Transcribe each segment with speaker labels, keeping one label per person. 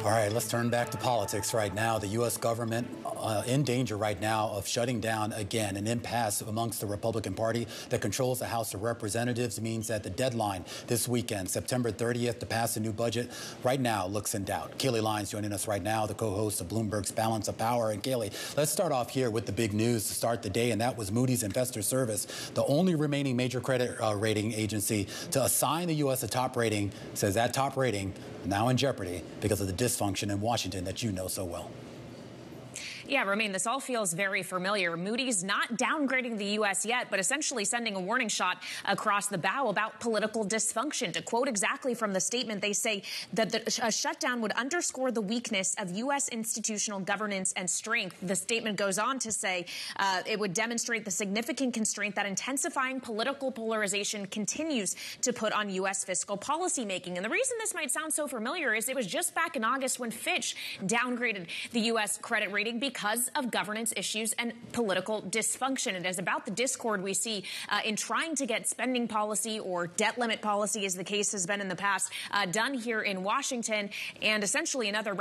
Speaker 1: All right, let's turn back to politics right now. The U.S. government in danger right now of shutting down again. An impasse amongst the Republican Party that controls the House of Representatives means that the deadline this weekend, September 30th, to pass a new budget, right now looks in doubt. Kailey Leinz joining us right now, the co-host of Bloomberg's Balance of Power. And Kailey, let's start off here with the big news to start the day, and that was Moody's Investor Service, the only remaining major credit rating agency to assign the U.S. a top rating, says that top rating now in jeopardy because of the dysfunction in Washington that you know so well.
Speaker 2: Yeah, Romaine, this all feels very familiar. Moody's not downgrading the U.S. yet, but essentially sending a warning shot across the bow about political dysfunction. To quote exactly from the statement, they say that a shutdown would underscore the weakness of U.S. institutional governance and strength. The statement goes on to say it would demonstrate the significant constraint that intensifying political polarization continues to put on U.S. fiscal policymaking. And the reason this might sound so familiar is it was just back in August when Fitch downgraded the U.S. credit rating because of governance issues and political dysfunction. It is about the discord we see in trying to get spending policy or debt limit policy, as the case has been in the past, done here in Washington, and essentially another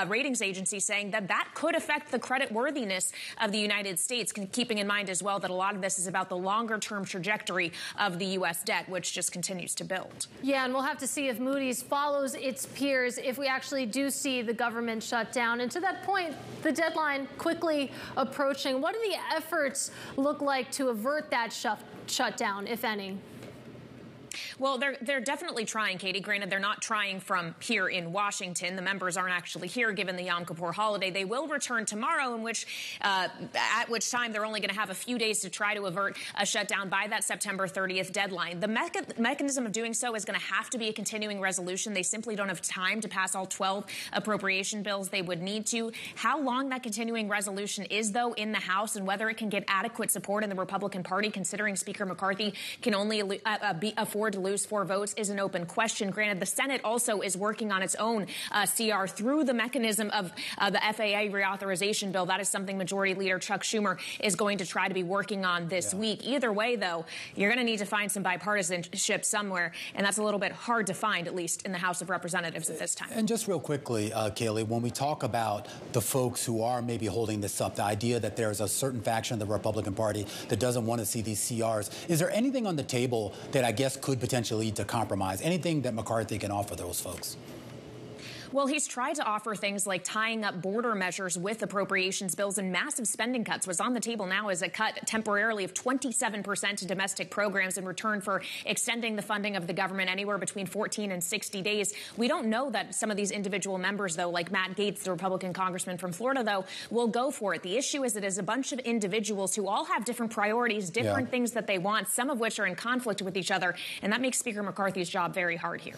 Speaker 2: ratings agency saying that that could affect the credit worthiness of the United States, keeping in mind as well that a lot of this is about the longer-term trajectory of the U.S. debt, which just continues to build.
Speaker 3: Yeah, and we'll have to see if Moody's follows its peers if we actually do see the government shut down. And to that point, the deadline quickly approaching. What do the efforts look like to avert that shutdown, if any?
Speaker 2: Well, they're definitely trying, Katie. Granted, they're not trying from here in Washington. The members aren't actually here given the Yom Kippur holiday. They will return tomorrow, at which time they're only going to have a few days to try to avert a shutdown by that September 30th deadline. The mechanism of doing so is going to have to be a continuing resolution. They simply don't have time to pass all 12 appropriation bills they would need to. How long that continuing resolution is, though, in the House and whether it can get adequate support in the Republican Party, considering Speaker McCarthy can only afford to lose 4 votes, is an open question. Granted, the Senate also is working on its own CR through the mechanism of the FAA reauthorization bill. That is something Majority Leader Chuck Schumer is going to try to be working on this week. Either way, though, you're going to need to find some bipartisanship somewhere, and that's a little bit hard to find, at least in the House of Representatives at this time.
Speaker 1: And just real quickly, Kailey, when we talk about the folks who are maybe holding this up, the idea that there's a certain faction of the Republican Party that doesn't want to see these CRs, is there anything on the table that I guess could potentially lead to compromise? Anything that McCarthy can offer those folks?
Speaker 2: Well, he's tried to offer things like tying up border measures with appropriations bills, and massive spending cuts. What's on the table now is a cut temporarily of 27% to domestic programs in return for extending the funding of the government anywhere between 14 and 60 days. We don't know that some of these individual members, though, like Matt Gaetz, the Republican congressman from Florida, though, will go for it. The issue is that there's a bunch of individuals who all have different priorities, different things that they want, some of which are in conflict with each other, and that makes Speaker McCarthy's job very hard here.